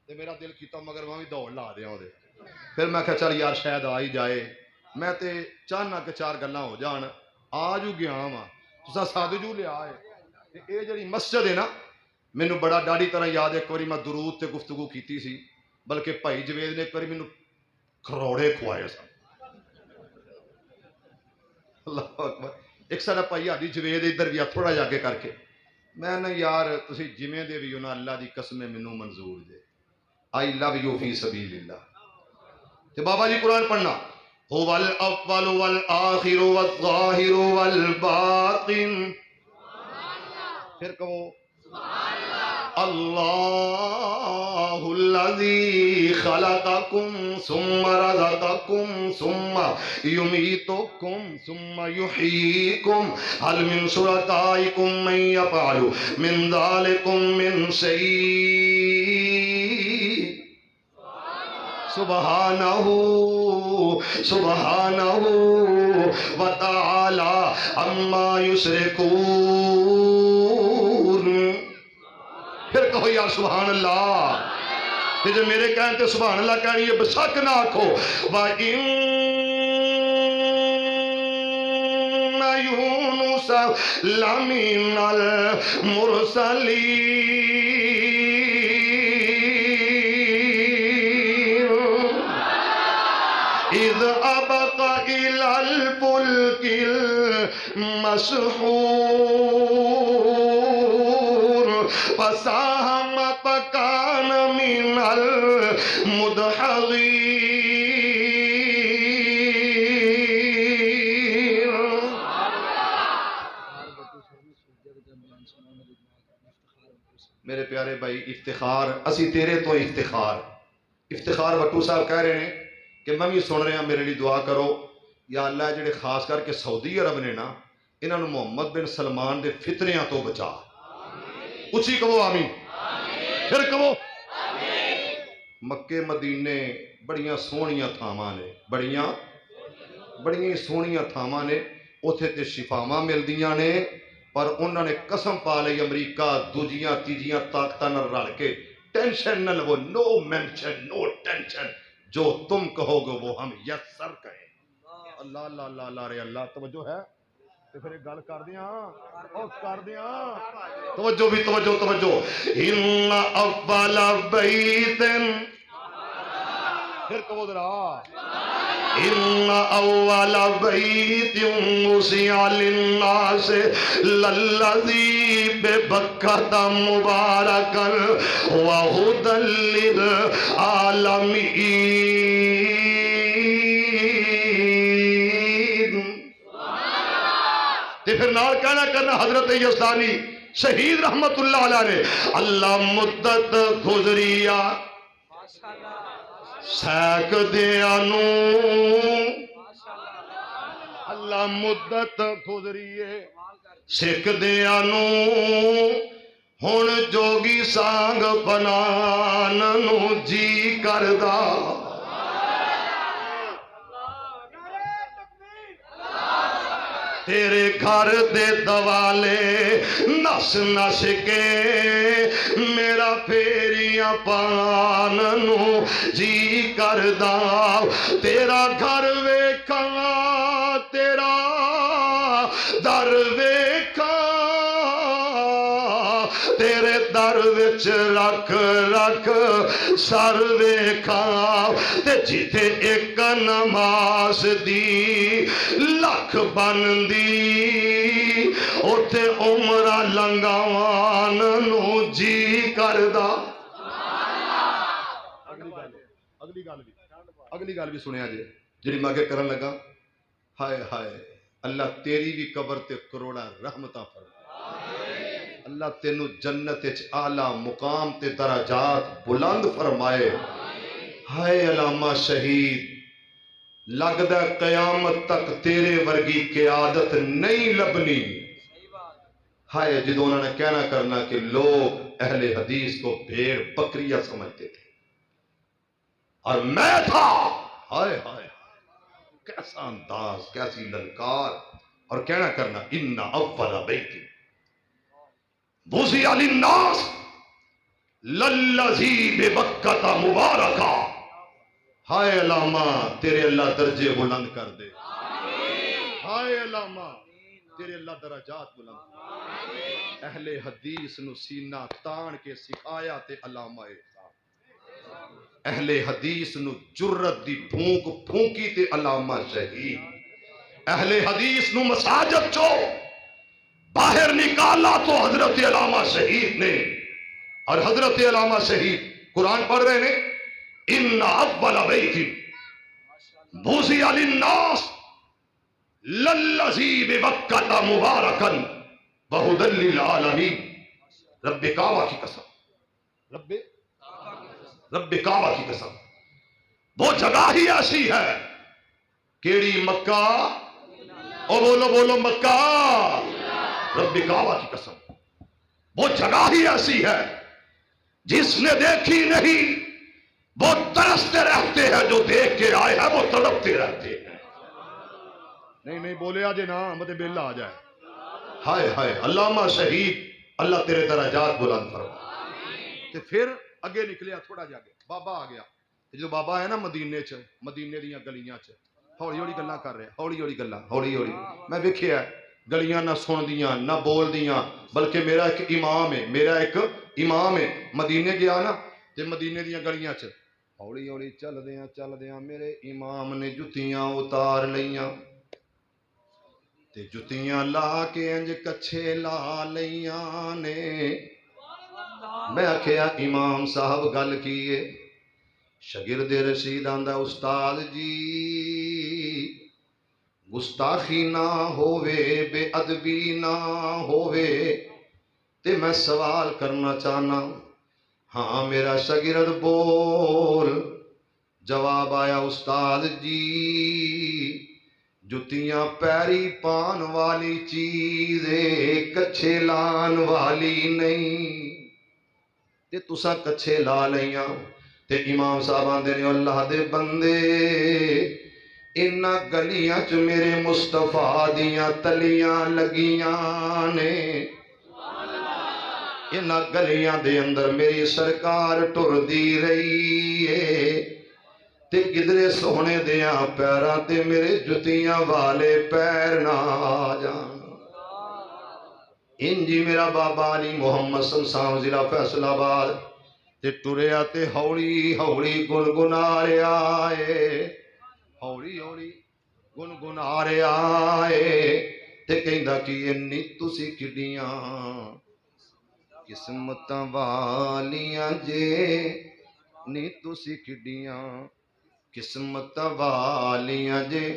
تے میرا دل کیتا مگر میں بھی دوڑ لا دیا دے پھر میں کہا چل یار شاید آئی جائے میں تے چاہنا کہ چار گلاں ہو جان آج ہو گیا ہاں تسا سادو جو لیا ہے اے جڑی مسجد ہے نا مینو بڑا ڈاڑی طرح یاد ہے ایک باری میں درود تے گفتگو کیتی سی بلکہ بھائی جوید نے ایک باری مینو کھروڑے کھوائے سن اللہ اکبر ایک سارا بھائی آدھی جوید ادھر گیا تھوڑا جا کے کر کے میں نا یار تسی جویں دے بھی ہو نا اللہ دی قسم مینوں منظور جے آئی لو یو فی سبیل اللہ تے بابا جی قرآن پڑھنا هو الاول والآخر والظاہر والباطن پھر کہو اللہ الذی خلقکم ثم رزقکم ثم یمیتکم ثم یحییکم هل من شرکائکم من یفعل من ذلکم من شیء سبحانہ وتعالی عما یشرکون پھر کہو یا سبحان اللہ کہ جو میرے کہنے تے سبحان اللہ کہنی ہے بشک نہ آکھو وَإِنَّ يُونُسَ لَمِنَ الْمُرْسَلِينَ إِذْ أَبَقَ إِلَى الْفُلْكِ الْمَشْحُونِ فَسَاهَمَ فَكَانَ مِنَ الْمُدْحَضِينَ میرے پیارے بھائی افتخار اسی تیرے تو افتخار بٹو صاحب کہہ رہے ہیں کہ میں بھی سن رہا میرے لیے دعا کرو یا اللہ جڑے خاص کر کے سعودی عرب نے نا انہوں نے محمد بن سلمان دے فتنیاں تو بچا اچھی کہو آمین پھر کہو مکے مدینے بڑیاں سونیاں تھاواں نے بڑیاں سونیاں تھاواں نے اوتھے تے شفاواں ملدیاں نے پر انہوں نے قسم پا لئی امریکہ دوجیاں تیجیاں طاقتاں نہ رل کے ٹینشن نہ لو نو مینشن نو ٹینشن جو تم کہو گے وہ ہم یسر کہیں اللہ اللہ اللہ اللہ رے اللہ توجہ ہے تو پھر ایک گل کر دیاں توجہ بھی توجہ ان اول بیت پھر کہو ذرا ان اول بیت وسع للناس للذی ببکۃ مبارکا وہدی للعالمین تے پھر نال کہنا کرنا حضرت یزدانی شہید رحمت اللہ علیہ نے اللہ مدت گزریا سیک دیا نو اللہ مدت گزریے سیک دیا نو ہن جوگی سانگ بنان نو جی کردا تیرے گھر دے دوالے نس نس کے میرا پھیریاں پان نو جی کردا تیرا گھر ویکھاں تیرا در ویکھاں تیرے در وچ رکھ رکھ سر ویکھاں تے جتے ایک نماز دی لکھ بندی اوتھے عمرہ لنگاوان نو جی کردا اگلی گل بھی سنیا جے جڑی میں اگے کرن لگا ہائے ہائے اللہ تیری بھی قبر تے کروڑا رحمتاں فرمائے اللہ تینو جنت وچ اعلیٰ مقام تے درجات بلند فرمائے ہائے علامہ شہید لگدا قیامت تک تیرے ورگی قیادت نہیں لبنی ہائے جدو انہوں نے کہنا کرنا کہ لوگ اہل حدیث کو بھیڑ بکریاں سمجھتے تھے اور میں تھا ہائے ہائے کیسا انداز کیسی للکار اور کہنا کرنا ان اول بیت وسع للناس للذی ببکۃ مبارکا ہائے علامہ تیرے اللہ درجے بلند کر دے ہائے علامہ تیرے اللہ درجات بلند اہل حدیث نو سینہ تان کے سکھایا تے علامہ اہل حدیث نو جرت دی پھونک پھونکی تے علامہ شہید اہل حدیث نو مساجد چو باہر نکال ڈالا تو حضرت علامہ شہید نے، اور حضرت علامہ شہید قرآن پڑھ رہے نے، ان اول بیت بوزی للناس للذی ببکۃ مبارکا وہدی للعالمین. رب کعبہ کی قسم، رب کعبہ کی قسم، وہ جگہ ہی ایسی ہے. کیڑی؟ مکہ. او بولو بولو مکہ. رب کعبہ کی قسم، وہ جگہ ہی ایسی ہے جس نے دیکھی نہیں وہ ترستے رہتے ہیں، جو دیکھ کے آئے ہیں وہ تڑپتے رہتے ہیں. نہیں بولے آجے نا مجھے بیلہ آ جائے. ہائے ہائے علامہ شہید، اللہ تیرے درجات بلند فرما. تے پھر اگے نکلیا تھوڑا جا کے بابا آ گیا. جو بابا ہے نا مدینے دیاں گلیاں چ ہولی ہولی گلاں کر رہے، ہولی ہولی گلاں، ہولی ہولی. میں ویکھیا گلیاں نہ سن دیاں نہ بول دیاں، بلکہ میرا ایک امام ہے. مدینے گیا نا تے مدینے دیاں گلیاں چ ہولی ہولی چل دیاں میرے امام نے جتیاں اتار لیاں تے جتیاں لا کے انج کچھے لا لیاں نے. میں آکھیا امام صاحب گل کیے؟ شاگرد رشید آندا استاد جی گستاخی نہ ہووے، بے ادبی نہ ہووے تے میں سوال کرنا چاہنا. ہاں میرا شاگرد بول. جواب آیا استاد جی جتیاں پیری پان والی چیز کچھے لان والی نہیں. تے تساں کچھے لا لیاں. تے امام صاحب آندے نے اللہ دے بندے انہاں گلیاں چ میرے مصطفیٰ دیاں تلیاں لگیاں نے. انہاں گلیاں دے اندر میری سرکار ٹر دی رہی ہے تے کدرے سونے دیاں پیراں تے میرے جتیاں والے پیر نہ آ جان. انجی میرا بابا علی محمد سمسام ضلع فیصل آباد تے ٹریا تے ہولی ہولی گنگنا رہا ہے، ہولی ہولی گنگنا رہا ہے. تے کہندا کہ انی تسی کڈیاں قسمتاں والیاں جے، نی تسی کڈیاں قسمتاں والیاں جے.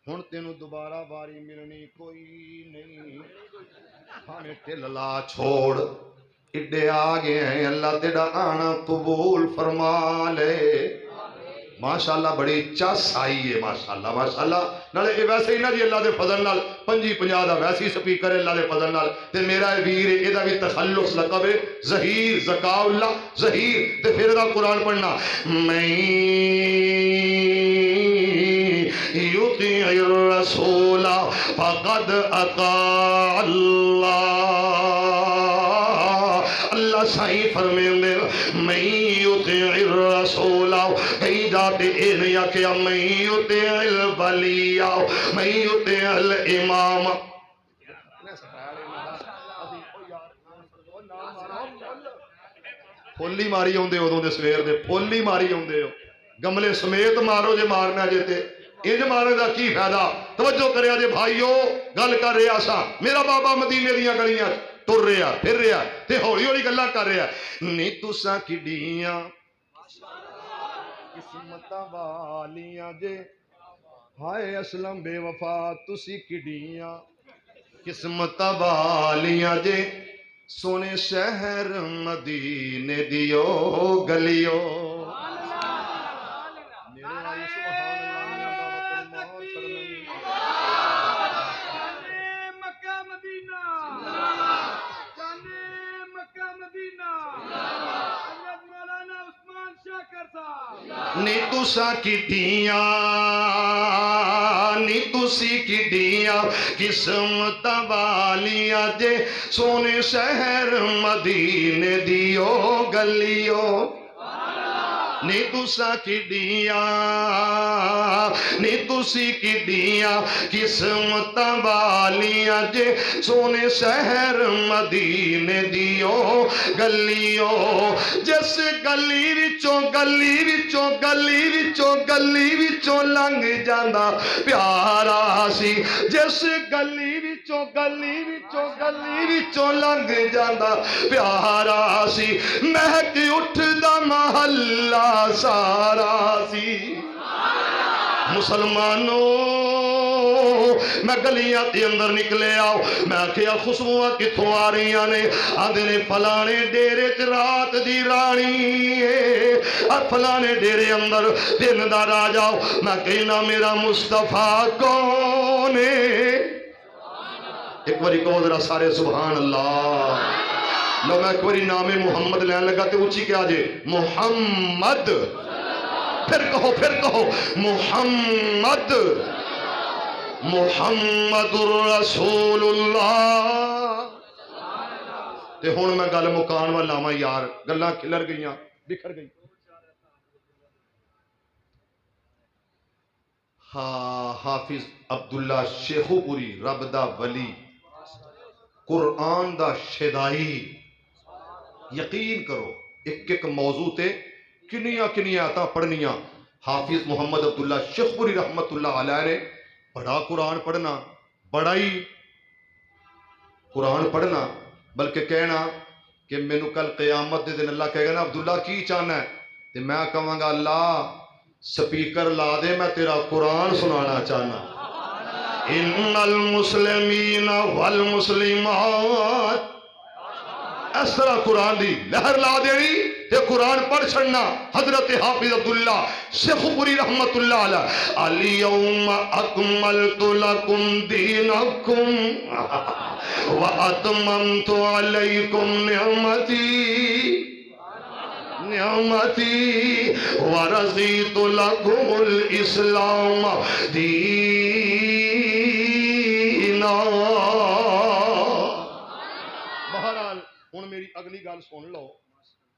ہن تینوں دوبارہ واری ملنی کوئی نہیں. ہمیں ٹل لا چھوڑ اڈے آ گئے ہیں، اللہ تیرا آنا قبول فرما لے. ماشاءاللہ بڑی چس آئی ہے ماشاءاللہ ماشاءاللہ. نالے یہ ویسے ہی نا جی اللہ دے فضل نال 50 دا ویسے ہی سپیکر ہے اللہ دے فضل نال. تے میرا ویر ہے دا بھی تخلص لقب ہے ظہیر زکا اللہ ظہیر. تے پھر دا قرآن پڑھنا میں یطیع الرسول فقد اطاع اللہ. اللہ صحیح فرمیندے میں یطیع الرسول. کئی جاتے اے نہیں کہ میں یطیع الولی میں یطیع الامام. پھولی ماری ہوندے ادوں دے سویر دے پھولی ماری ہوندے ہو. گملے سمیت مارو جے مارنا جے تے انج مارنے دا کی فائدہ. توجہ کریا جے بھائیو گل کر رہا سا. میرا بابا مدینے دیاں گلیاں ٹر رہا پھر رہا تے ہولی ہولی گلاں کر رہا. نی تساں کڈیاں قسمتاں والیاں جے، ہائے اسلم بے وفا تسی کڈیاں قسمتاں والیاں جے. سونے شہر مدینے دیو گلیو. نی تساں کڈیاں نی تسی کڈیاں قسمتاں والیاں جے. سونے شہر مدینے دیو گلیو. نی تساں کڈیاں نی تسی کڈیاں قسمتاں والیاں جے. سونے شہر مدینے دیو گلیو. جس گلی وچوں گلی وچوں گلی وچوں گلی وچوں لنگ جاندا پیارا سی. جس گلی وچوں لنگ جاندا پیارا سی مہک اٹھدا محلہ سارا سی مسلمانوں میں گلیاں تے اندر نکلے آؤ میں آکھیا خوشبوواں کتھوں آ رہی نے آندے نے فلانے ڈیرے چ رات دی رانی اور فلانے ڈیرے اندر دن دا راجا میں کہنا میرا مصطفیٰ کون ہے ایک باری کہو ذرا سارے سبحان اللہ لو میں ایک باری نام محمد لین لگا تے اونچی کیا جے محمد پھر کہو محمد محمد رسول اللہ تے ہن میں گل مکان والا لاواں یار گلاں کھلر گئیاں بکھر گئی حافظ عبداللہ شیخو پوری رب دا ولی قرآن دا شدائی یقین کرو ایک موضوع تے کنیاں آیاتاں پڑھنیاں حافظ محمد عبداللہ شیخ پوری رحمت اللہ علیہ نے بڑا قرآن پڑھنا بڑا ہی قرآن پڑھنا بلکہ کہنا کہ مینوں کل قیامت دے دن اللہ کہے گا نا عبداللہ کی چاہنا ہے تے میں کہاں گا اللہ سپیکر لا دے میں تیرا قرآن سنانا چاہنا ان المسلمین والمسلمات اس طرح قرآن دی لہر لا دینی تے قرآن پڑھ چھڑنا حضرت حافظ عبداللہ شیخ پوری رحمت اللہ علیہ الیوم اکملت لکم دینکم واتممت علیکم نعمتی ورضیت لکم الاسلام دینا بہرحال ہن میری اگلی گل سن لو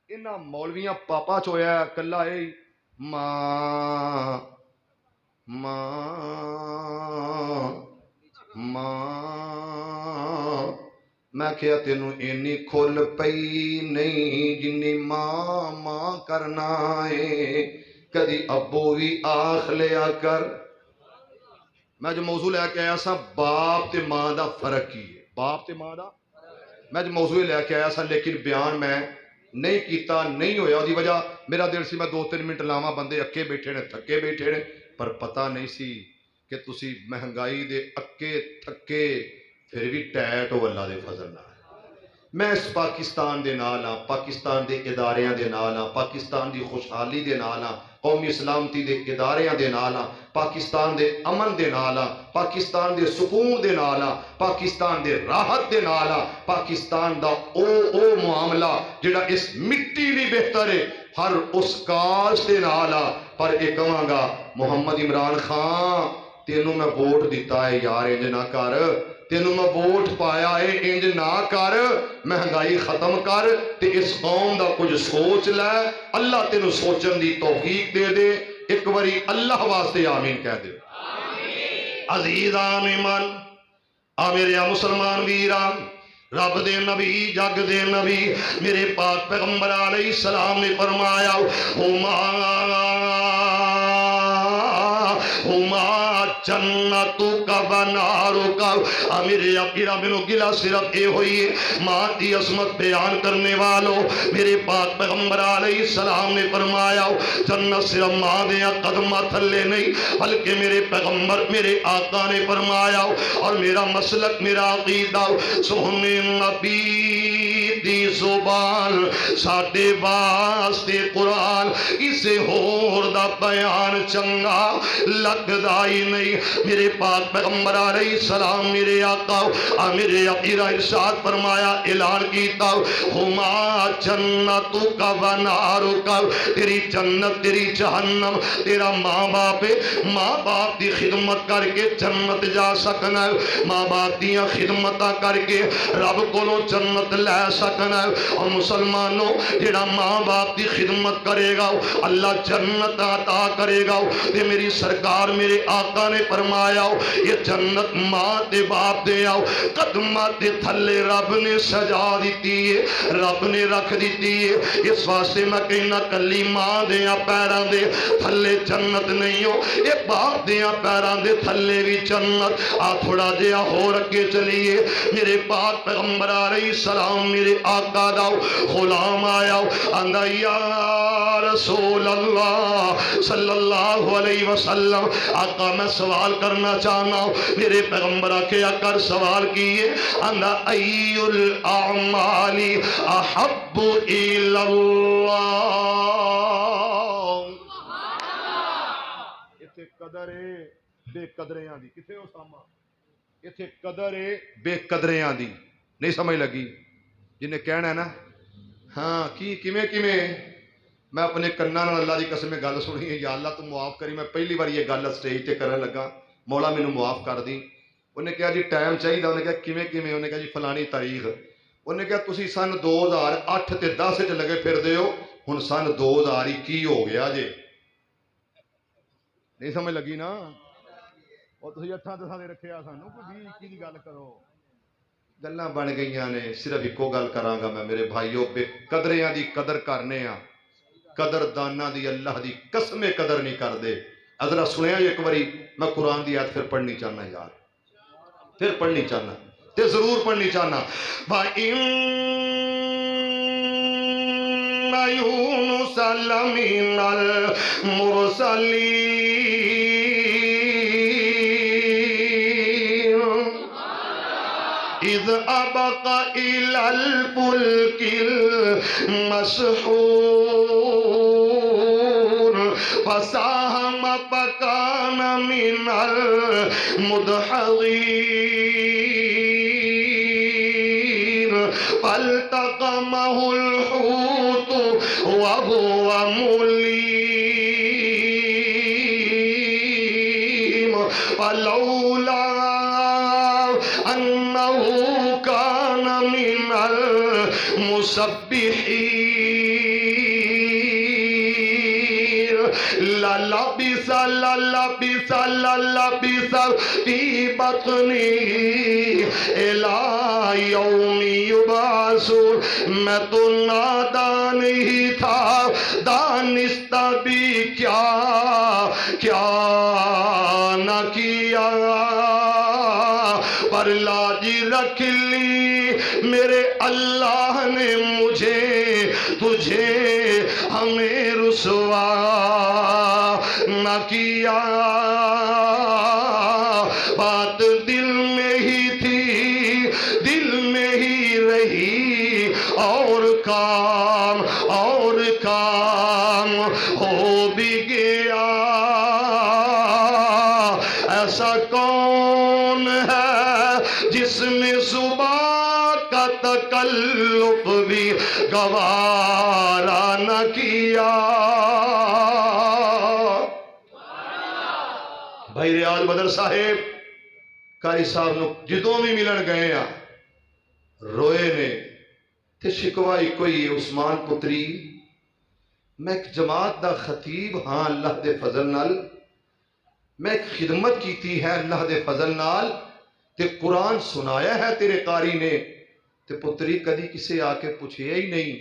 انہاں مولویاں پاپا چویا کلا اے میں کہیا تینوں اینی کھل پئی نہیں جنی ماں کرنا ہے کدی ابو بھی آخ لیا کر میں جو موضوع لے کے آیا سا باپ تے ماں دا فرق کی ہے باپ تے ماں دا میں جو موضوع لے کے آیا سا لیکن بیان میں نہیں کیتا نہیں ہویا دی وجہ میرا دل سی میں 2-3 منٹ لاواں بندے اکے بیٹھے نے تھکے بیٹھے نے پر پتہ نہیں سی کہ تسی مہنگائی دے اکے تھکے پھر بھی ٹیٹ ہو اللہ دے فضل نہ میں اس پاکستان دے نال ہاں پاکستان دے اداریاں دے نال ہاں پاکستان دی خوشحالی دے نال ہاں قومی سلامتی دے اداریاں دے نال ہاں پاکستان دے امن دے نال ہاں پاکستان دے سکون دے نال ہاں پاکستان دے راحت دے نال ہاں پاکستان دا او معاملہ جڑا اس مٹی بھی بہتر ہے ہر اس کاج دے نال ہاں پر ایک کہاں گا محمد عمران خان تینوں میں ووٹ دیتا ہے یار انج نہ کر تینوں میں ووٹ پایا ہے انج نہ کر مہنگائی ختم کر تے اس قوم دا کچھ سوچ لے اللہ تینوں سوچن دی توفیق دے دے ایک باری اللہ واسطے آمین کہہ دے عزیزان ایمان میرے مسلمان ویران رب دے نبی جگ دے نبی میرے پاک پیغمبر علیہ السلام نے فرمایا ہما جنتو کا بنارو کا میرے اپیرہ منو گلہ صرف اے ہوئی ہے ماں دی عظمت بیان کرنے والوں میرے پاک پیغمبر علیہ السلام نے فرمایا جنت صرف ماں دیا قدمہ تھلے نہیں بلکہ میرے پیغمبر میرے آقا نے فرمایا اور میرا مسلک میرا عقیدہ سونے نبی دی زبان ساڑھے واسطے قرآن اسے ہور دا بیان چنگا لگ دائی نہیں میرے پاک پیغمبر علیہ السلام میرے آقا میرے اپیرہ ارشاد فرمایا اعلان کیتا ہما جنتو کا ونارو کا تیری جنت تیری جہنم تیرا ماں باپ دی خدمت کر کے جنت جا سکنا ماں باپ دیا خدمتہ کر کے رب کو جنت لے سکنا اور مسلمانوں جڑا ماں باپ دی خدمت کرے گا اللہ جنت عطا کرے گا تے میری سرکار میرے آقا نے فرمایا یہ جنت ماں تے باپ دے آؤ قدمہ تے تھلے رب نے سجا دیتی ہے، رب نے رکھ دیتی ہے۔ اس واسطے میں کہنا کلی ماں دیاں پیران دے تھلے جنت نہیں ہو، یہ باپ دیاں پیران دے تھلے بھی جنت۔ تھوڑا جہا ہو رکھے چلیے، میرے پاک پیغمبر علیہ السلام میرے آقا دا غلام آیا آندا یا رسول اللہ صلی اللہ علیہ وسلم، آقا میں سوال کرنا چاہنا ہوں۔ میرے پیغمبر آکے کر سوال کیے، آندا ای الاعمال احب الی اللہ۔ اتھے قدر ہے بے قدریاں دی، کتھے اسامہ اتھے قدر ہے بے قدریاں دی، نہیں سمجھ لگی؟ جنہیں کہنا ہے نا ہاں کی کیویں میں اپنے کناں نال اللہ دی قسم گل سنی ہے، یا اللہ تو معاف کری، میں پہلی بار یہ گل سٹیج تے کرن لگا، مولا مینوں معاف کر دی۔ انہیں کہا جی ٹائم چاہیے، انہیں کہا کیویں انہیں کہا جی فلانی تاریخ، انہیں کہا تسی سن 2008 تے 10 وچ لگے پھر دے ہو، ہن سن 2021 ہو گیا جے، نہیں سمجھ لگی نا؟ اور تسی 8-10 دے رکھیا سانوں کوئی 20-21 دی گل کرو، گلاں بن گئیاں نے۔ صرف ایکو گل کراں گا میں میرے بھائیو، بے قدریاں دی قدر کرنے ہاں، قدر دانا دی اللہ دی قسم قدر نہیں کر دے۔ ذرا سنیا ایک باری میں قرآن دی آیت پھر پڑھنی چاہنا یار، پھر پڑھنی چاہنا تے ضرور پڑھنی چاہنا۔ وَإِنَّ يُونُسَ لَمِنَ الْمُرْسَلِينَ إِذْ أَبَقَ إِلَى الْفُلْكِ الْمَشْحُونِ فَسَاهَمَ فَكَانَ مِنَ الْمُدْحَضِينَ فَالْتَقَمَهُ الْحُوتُ وَهُوَ مُلِيمٌ فَلَوْلَا أَنَّهُ كَانَ مِنَ الْمُسَبِّحِينَ لَلَبِثَ فِي بَطْنِهِ إِلَى يَوْمِ يُبْعَثُونَ۔ میں تو نادان ہی تھا، دانستہ بھی کیا نہ کیا، پر لاج رکھ لی میرے اللہ نے مجھے تجھے ہمیں رسوا نہ کیا۔ بات دل میں ہی تھی، دل میں ہی رہی، اور کام ہو بھی گیا۔ ایسا کون ہے جس نے صبح کا تکلف بھی گوارا نہ کیا؟ بھائی ریاض بدر صاحب قاری صاحب نو جدوں بھی ملن گئے ہیں روئے نے تے شکوائی کوئی عثمان پتری میں ایک جماعت دا خطیب ہاں اللہ دے فضل نال، میں ایک خدمت کیتی ہے اللہ دے فضل نال، تے قرآن سنایا ہے تیرے قاری نے، تے پتری کدی کسے آ کے پوچھیا ہی نہیں،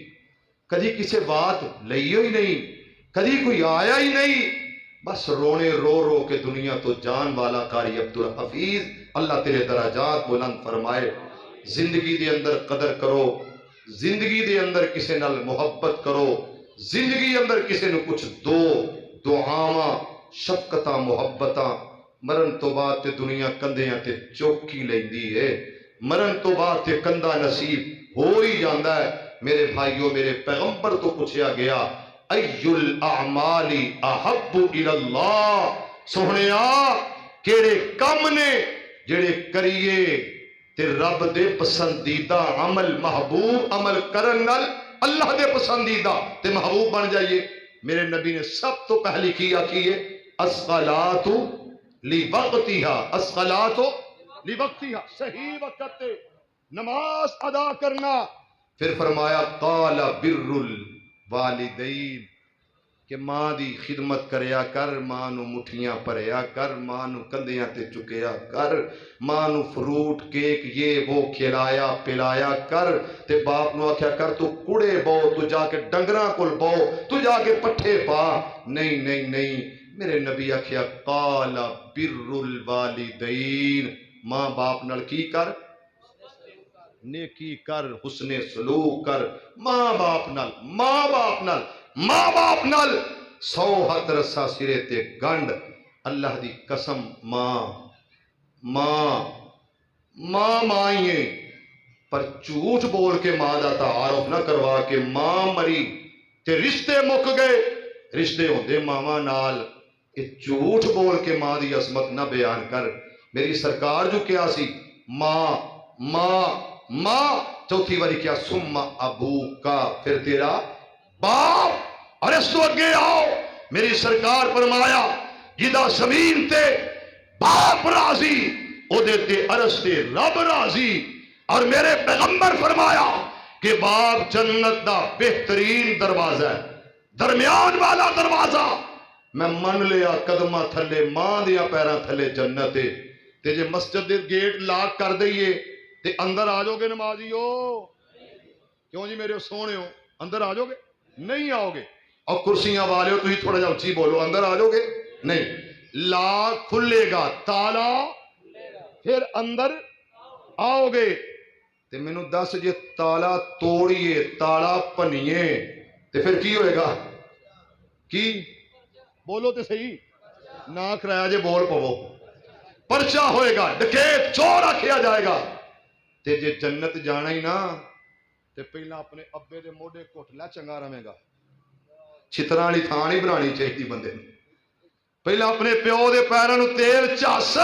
کدی کسے بات لئی ہی نہیں، کدی کوئی آیا ہی نہیں، بس رونے رو کے دنیا تو جان والا قاری عبدالحفیظ اللہ تیرے درجات بلند فرمائے۔ زندگی دے اندر قدر کرو، زندگی دے اندر کسے نال محبت کرو، زندگی اندر کسے نو کچھ دو، دعاواں شفقتاں محبتاں۔ مرن تو بعد تے دنیا کندیاں تے چوکی لیندی ہے، مرن تو بعد تے کندہ نصیب ہو ہی جاندہ ہے۔ میرے بھائیوں میرے پیغمبر تو پوچھیا گیا ای الاعمال احب الی اللہ، سوہنیا کیڑے کم نے جڑے کریے تے رب دے پسندیدہ عمل، محبوب عمل کرن نال اللہ دے پسندیدہ تے محبوب بن جائیے۔ میرے نبی نے سب تو پہلی کیا کیے الصلاۃ لوقتہا، الصلاۃ لوقتہا، صحیح وقت نماز ادا کرنا۔ پھر فرمایا قال بر الوالدین، کہ ماں دی خدمت کریا کر، ماں نو مٹھیاں پریا کر، ماں نو کندھیاں تے چکیا کر، ماں نو فروٹ کیک یہ وہ کھلایا پلایا کر، تے باپ نو آکھیا کر تو کڑے بو، تو جا کے ڈنگراں کول بو، تو جا کے پٹھے پا۔ نہیں نہیں نہیں، میرے نبی آکھیا قال بر الوالدین، ماں باپ نال کی کر؟ نیکی کر، حسن سلوک کر، ماں باپ نال، ماں باپ نال، ماں باپ نال 100 ہتھ رسا سرے تے گنڈ۔ اللہ دی قسم ماں ماں ماں مائیں، پر جھوٹ بول کے ماں دا تعارف نہ کروا کے ماں مری تے رشتے مک گئے۔ رشتے ہوندے ماواں نال، کہ جھوٹ بول کے ماں دی عظمت نہ بیان کر۔ میری سرکار جو کیا سی ماں ماں ماں، چوتھی واری کیا سم ابو کا، پھر تیرا باپ۔ اور اس تو اگے آؤ، میری سرکار فرمایا جدا زمین تے باپ راضی او دے تے عرش تے رب راضی۔ اور میرے پیغمبر فرمایا کہ باپ جنت دا بہترین دروازہ ہے، درمیان والا دروازہ۔ میں من لیا قدمہ تھلے ماں دیا پیرا تھلے جنت ہے، تے جے مسجد دے گیٹ لاک کر دئیے تے اندر آ جاؤ گے نمازیو؟ کیوں جی میرے سونے ہو، اندر آ جاؤ گے؟ نہیں آؤ گے۔ اور کرسیاں والے ہو تھی تھوڑا جا اچھی بولو، اندر آ جاؤ گے؟ نہیں۔ لاک کھلے گا، تالا پھر اندر آؤ گے۔ تے میں نو دس جے تالا توڑیے تالا پنیے تے پھر کی ہوئے گا؟ کی بولو تے صحیح، نہ کرایا جے بول پو، پرچہ ہوئے گا، ڈکیت چور آکھیا جائے گا۔ تے جے جنت جانا ہی نا تے پہلا اپنے ابے دے موڈے کوٹ لے چنگا رہے گا، چھتراں والی تھاں نہیں بنانی چاہیے بندے نے۔ پہلا اپنے پیو دے پیراں نو تیل چاس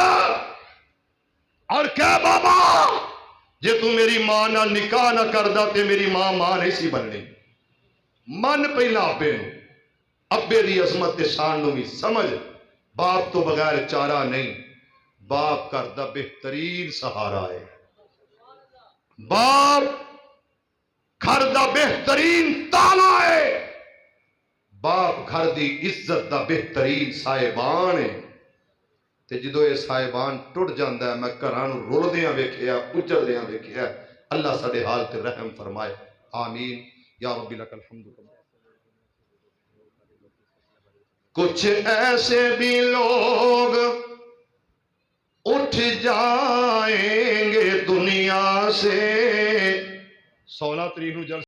اور کہہ بابا جے تو میری ماں نال نکاح نہ کردا تے میری ماں نہیں سی بننی۔ من پہلا ابے نو، ابے دی عظمت تے شان نو بھی سمجھ۔ باپ تو بغیر چارہ نہیں، باپ گھر دا بہترین سہارا ہے، باپ گھر دا بہترین تالا ہے، باپ گھر دی عزت دا بہترین سائبان ہے۔ تے جدو یہ سائبان ٹوٹ جاندہ ہے، میں گھراں نو رولدیاں ویکھیا اجڑدیاں ویکھیا، اللہ ساڈے حال تے رحم فرمائے، آمین یا رب لک الحمد۔ کچھ ایسے بھی لوگ اٹھ جائیں گے دنیا سے، 16 تاریخ نو جلسہ